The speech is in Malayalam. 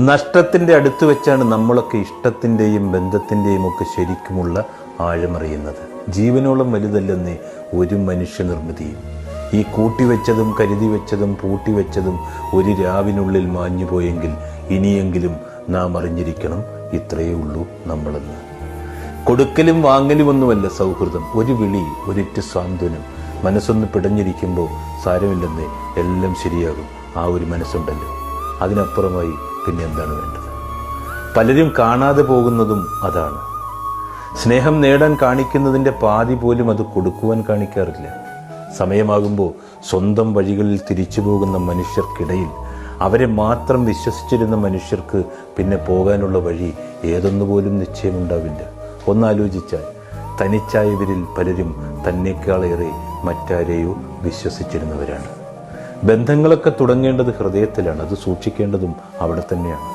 നഷ്ടത്തിൻ്റെ അടുത്ത് വെച്ചാണ് നമ്മളൊക്കെ ഇഷ്ടത്തിൻ്റെയും ബന്ധത്തിൻ്റെയും ഒക്കെ ശരിക്കുമുള്ള ആഴമറിയുന്നത്. ജീവനോളം വലുതല്ലെന്നേ ഒരു മനുഷ്യനിർമ്മിതിയും. ഈ കൂട്ടിവെച്ചതും കരുതി വെച്ചതും പൂട്ടിവെച്ചതും ഒരു രാവിനുള്ളിൽ മാഞ്ഞു പോയെങ്കിൽ ഇനിയെങ്കിലും നാം അറിഞ്ഞിരിക്കണം, ഇത്രയേ ഉള്ളൂ നമ്മളെന്ന്. കൊടുക്കലും വാങ്ങലുമൊന്നുമല്ല സൗഹൃദം. ഒരു വിളി, ഒരിറ്റ് സാന്ത്വനം. മനസ്സൊന്ന് പിടഞ്ഞിരിക്കുമ്പോൾ സാരമില്ലെന്നേ, എല്ലാം ശരിയാകും. ആ ഒരു മനസ്സുണ്ടല്ലോ, അതിനപ്പുറമായി പിന്നെ എന്താണ് വേണ്ടത്? പലരും കാണാതെ പോകുന്നതും അതാണ്. സ്നേഹം നേടാൻ കാണിക്കുന്നതിൻ്റെ പാതി പോലും അത് കൊടുക്കുവാൻ കാണിക്കാറില്ല. സമയമാകുമ്പോൾ സ്വന്തം വഴികളിൽ തിരിച്ചു പോകുന്ന മനുഷ്യർക്കിടയിൽ അവരെ മാത്രം വിശ്വസിച്ചിരുന്ന മനുഷ്യർക്ക് പിന്നെ പോകാനുള്ള വഴി ഏതൊന്നുപോലും നിശ്ചയമുണ്ടാവില്ല. ഒന്നാലോചിച്ചാൽ തനിച്ചായവരിൽ പലരും തന്നേക്കാളേറെ മറ്റാരെയോ വിശ്വസിച്ചിരുന്നവരാണ്. ബന്ധങ്ങളൊക്കെ തുടങ്ങേണ്ടത് ഹൃദയത്തിലാണ്. അത് സൂക്ഷിക്കേണ്ടതും അവിടെ തന്നെയാണ്.